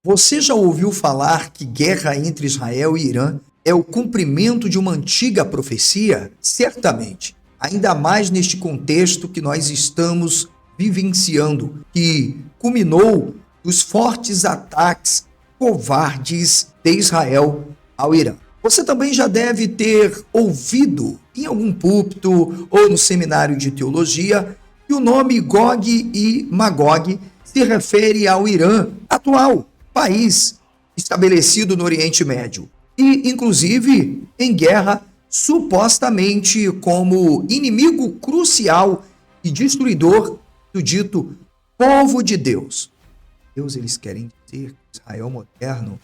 Você já ouviu falar que guerra entre Israel e Irã é o cumprimento de uma antiga profecia? Certamente, ainda mais neste contexto que nós estamos vivenciando, que culminou dos fortes ataques covardes de Israel ao Irã. Você também já deve ter ouvido em algum púlpito ou no seminário de teologia que o nome Gog e Magog se refere ao Irã atual, país estabelecido no Oriente Médio e, inclusive, em guerra supostamente como inimigo crucial e destruidor do dito povo de Deus. Eles querem dizer que Israel moderno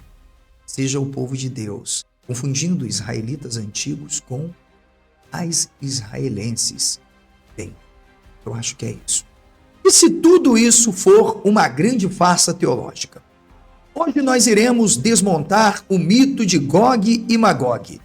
seja o povo de Deus, confundindo israelitas antigos com as israelenses. Bem, eu acho que é isso. E se tudo isso for uma grande farsa teológica? Hoje nós iremos desmontar o mito de Gog e Magog.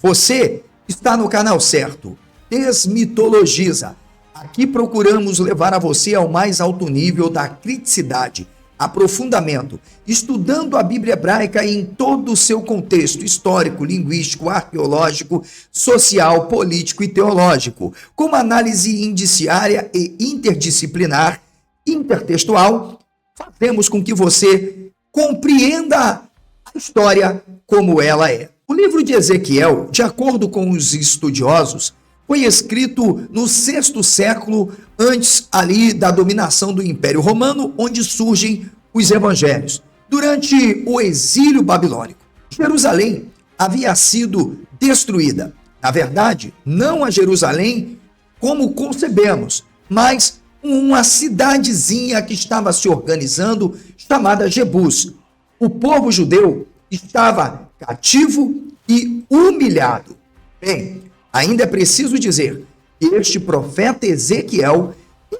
Você está no canal certo. Desmitologiza. Aqui procuramos levar a você ao mais alto nível da criticidade, aprofundamento, estudando a Bíblia hebraica em todo o seu contexto histórico, linguístico, arqueológico, social, político e teológico, com uma análise indiciária e interdisciplinar, intertextual. Fazemos com que você compreenda a história como ela é. O livro de Ezequiel, de acordo com os estudiosos, foi escrito no 6º século antes ali da dominação do Império Romano, onde surgem os evangelhos, durante o exílio babilônico. Jerusalém havia sido destruída. Na verdade, não a Jerusalém como concebemos, mas uma cidadezinha que estava se organizando, chamada Jebus. O povo judeu estava cativo e humilhado. Bem, ainda é preciso dizer que este profeta Ezequiel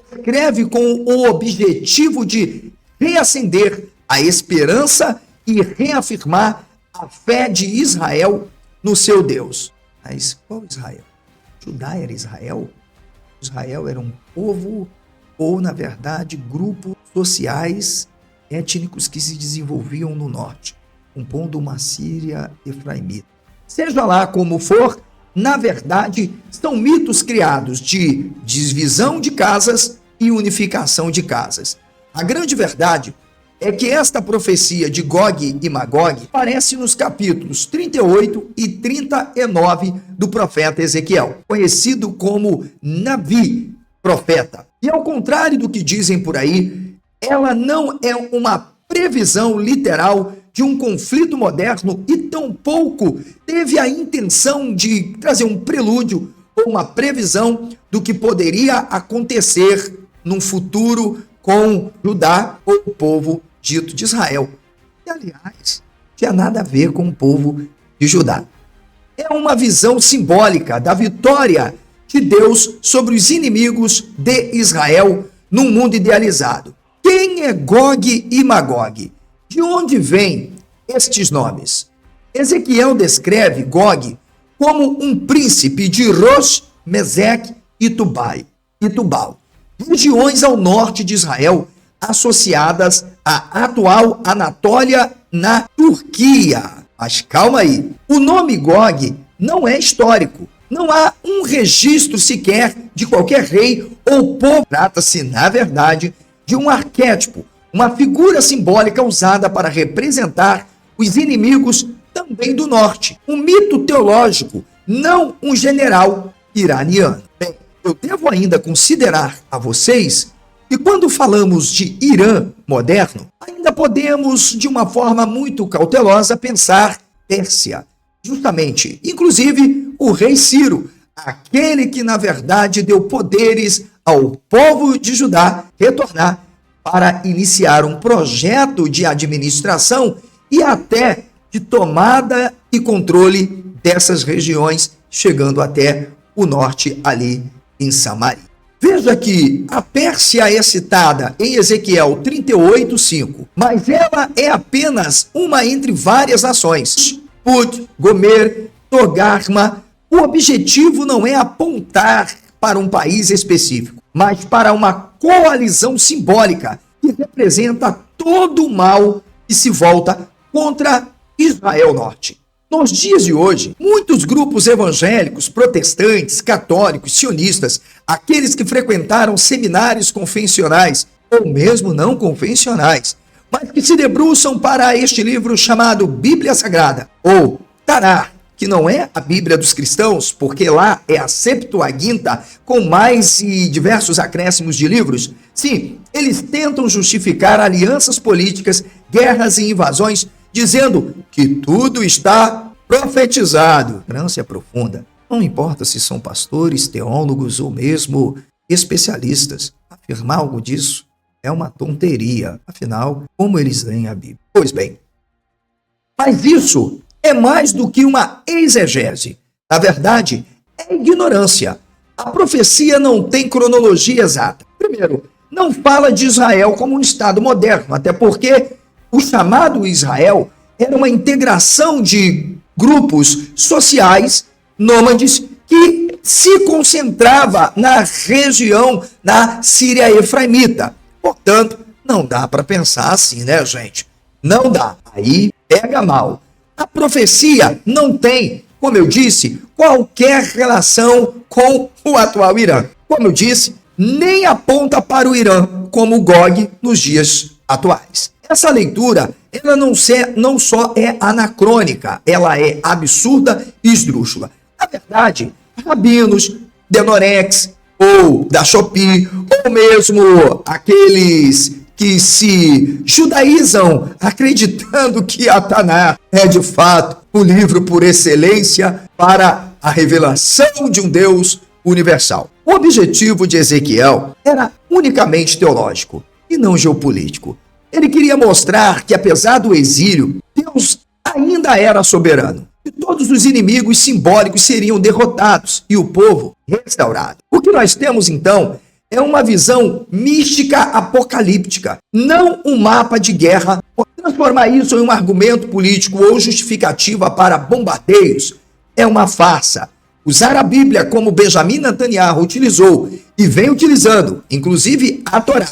escreve com o objetivo de reacender a esperança e reafirmar a fé de Israel no seu Deus. Mas qual Israel? Judá era Israel? Israel era um povo ou, na verdade, grupos sociais étnicos que se desenvolviam no norte, compondo uma Síria efraimita. Seja lá como for, na verdade, são mitos criados de divisão de casas e unificação de casas. A grande verdade é que esta profecia de Gog e Magog aparece nos capítulos 38 e 39 do profeta Ezequiel, conhecido como Navi, profeta. E ao contrário do que dizem por aí, ela não é uma previsão literal de um conflito moderno e tampouco teve a intenção de trazer um prelúdio ou uma previsão do que poderia acontecer num futuro com Judá ou o povo dito de Israel. E, aliás, tinha nada a ver com o povo de Judá. É uma visão simbólica da vitória de Deus sobre os inimigos de Israel num mundo idealizado. Quem é Gog e Magog? De onde vêm estes nomes? Ezequiel descreve Gog como um príncipe de Rosh, Meseque e Tubal, regiões ao norte de Israel, associadas à atual Anatólia, na Turquia. Mas calma aí, o nome Gog não é histórico. Não há um registro sequer de qualquer rei ou povo. Trata-se, na verdade, de um arquétipo, uma figura simbólica usada para representar os inimigos também do norte. Um mito teológico, não um general iraniano. Bem, eu devo ainda considerar a vocês que quando falamos de Irã moderno, ainda podemos, de uma forma muito cautelosa, pensar Pérsia. Justamente, inclusive, o rei Ciro, aquele que, na verdade, deu poderes ao povo de Judá retornar para iniciar um projeto de administração e até de tomada e controle dessas regiões, chegando até o norte ali em Samaria. Veja que a Pérsia é citada em Ezequiel 38:5, mas ela é apenas uma entre várias nações. Put, Gomer, Togarma. O objetivo não é apontar para um país específico, mas para uma coalizão simbólica que representa todo o mal e se volta contra Israel Norte. Nos dias de hoje, muitos grupos evangélicos, protestantes, católicos, sionistas, aqueles que frequentaram seminários convencionais ou mesmo não convencionais, mas que se debruçam para este livro chamado Bíblia Sagrada, ou Tanar, que não é a Bíblia dos cristãos, porque lá é a Septuaginta, com mais e diversos acréscimos de livros. Sim, eles tentam justificar alianças políticas, guerras e invasões, dizendo que tudo está profetizado. A ignorância profunda. Não importa se são pastores, teólogos ou mesmo especialistas. Afirmar algo disso é uma tonteria. Afinal, como eles leem a Bíblia? Pois bem, mas isso é mais do que uma exegese. Na verdade, é ignorância. A profecia não tem cronologia exata. Primeiro, não fala de Israel como um Estado moderno, até porque o chamado Israel era uma integração de grupos sociais nômades que se concentrava na região da Síria Efraimita. Portanto, não dá para pensar assim, né, gente? Não dá. Aí pega mal. A profecia não tem, como eu disse, qualquer relação com o atual Irã. Como eu disse, nem aponta para o Irã como Gog nos dias atuais. Essa leitura, ela não só é anacrônica, ela é absurda e esdrúxula. Na verdade, rabinos, Denorex, ou da Shopee, ou mesmo aqueles que se judaizam acreditando que a Tanar é de fato o livro por excelência para a revelação de um Deus universal. O objetivo de Ezequiel era unicamente teológico e não geopolítico. Ele queria mostrar que, apesar do exílio, Deus ainda era soberano. E todos os inimigos simbólicos seriam derrotados e o povo restaurado. O que nós temos, então, é uma visão mística apocalíptica, não um mapa de guerra. Transformar isso em um argumento político ou justificativa para bombardeios é uma farsa. Usar a Bíblia como Benjamin Netanyahu utilizou e vem utilizando, inclusive a Torá,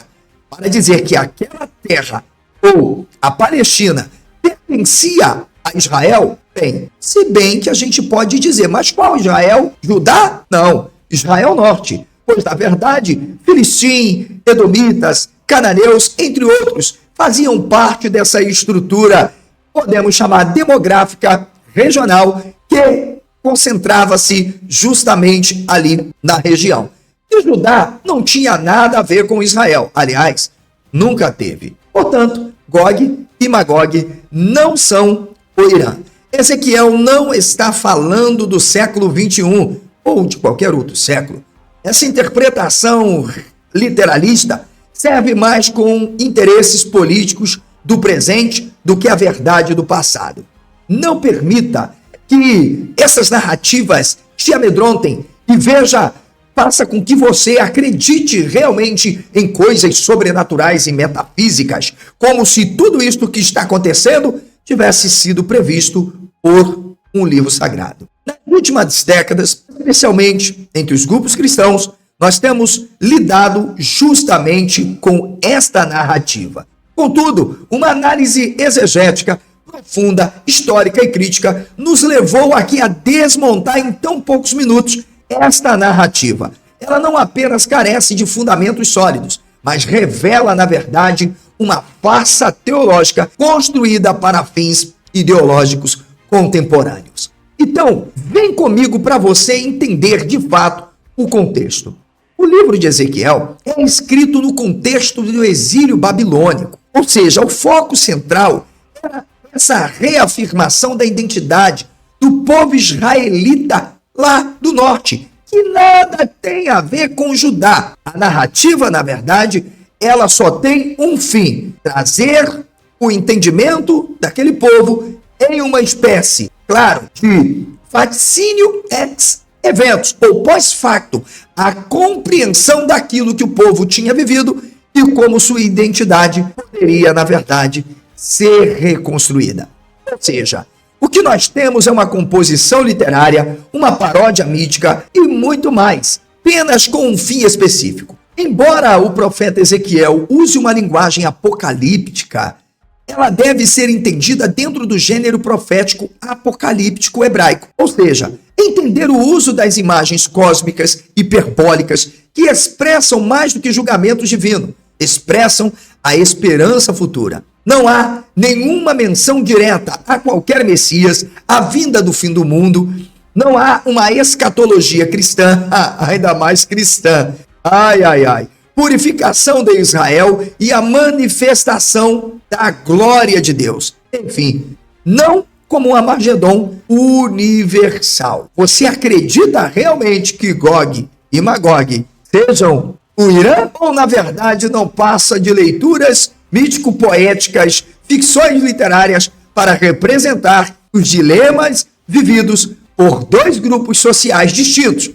para dizer que aquela terra ou a Palestina pertencia a Israel, bem, se bem que a gente pode dizer, mas qual Israel? Judá? Não, Israel Norte. Pois, na verdade, Filistim, Edomitas, Cananeus, entre outros, faziam parte dessa estrutura, podemos chamar demográfica regional, que concentrava-se justamente ali na região. E Judá não tinha nada a ver com Israel. Aliás, nunca teve. Portanto, Gog e Magog não são o Irã. Ezequiel não está falando do século 21 ou de qualquer outro século. Essa interpretação literalista serve mais com interesses políticos do presente do que a verdade do passado. Não permita que essas narrativas te amedrontem e faça com que você acredite realmente em coisas sobrenaturais e metafísicas, como se tudo isto que está acontecendo tivesse sido previsto por um livro sagrado. Nas últimas décadas, especialmente entre os grupos cristãos, nós temos lidado justamente com esta narrativa. Contudo, uma análise exegética profunda, histórica e crítica nos levou aqui a desmontar em tão poucos minutos esta narrativa. Ela não apenas carece de fundamentos sólidos, mas revela, na verdade, uma farsa teológica construída para fins ideológicos contemporâneos. Então, vem comigo para você entender de fato o contexto. O livro de Ezequiel é escrito no contexto do exílio babilônico, ou seja, o foco central era essa reafirmação da identidade do povo israelita lá do norte, que nada tem a ver com Judá. A narrativa, na verdade, ela só tem um fim: trazer o entendimento daquele povo em uma espécie, claro, de facsímio ex eventos, ou pós-facto, a compreensão daquilo que o povo tinha vivido e como sua identidade poderia, na verdade, ser reconstruída. Ou seja, o que nós temos é uma composição literária, uma paródia mítica e muito mais, apenas com um fim específico. Embora o profeta Ezequiel use uma linguagem apocalíptica, ela deve ser entendida dentro do gênero profético apocalíptico hebraico. Ou seja, entender o uso das imagens cósmicas hiperbólicas que expressam mais do que julgamento divino, expressam a esperança futura. Não há nenhuma menção direta a qualquer Messias, a vinda do fim do mundo. Não há uma escatologia cristã, ainda mais cristã. Ai, ai, ai. Purificação de Israel e a manifestação da glória de Deus. Enfim, não como um Armagedon universal. Você acredita realmente que Gog e Magog sejam o Irã? Ou, na verdade, não passa de leituras mítico-poéticas, ficções literárias para representar os dilemas vividos por dois grupos sociais distintos?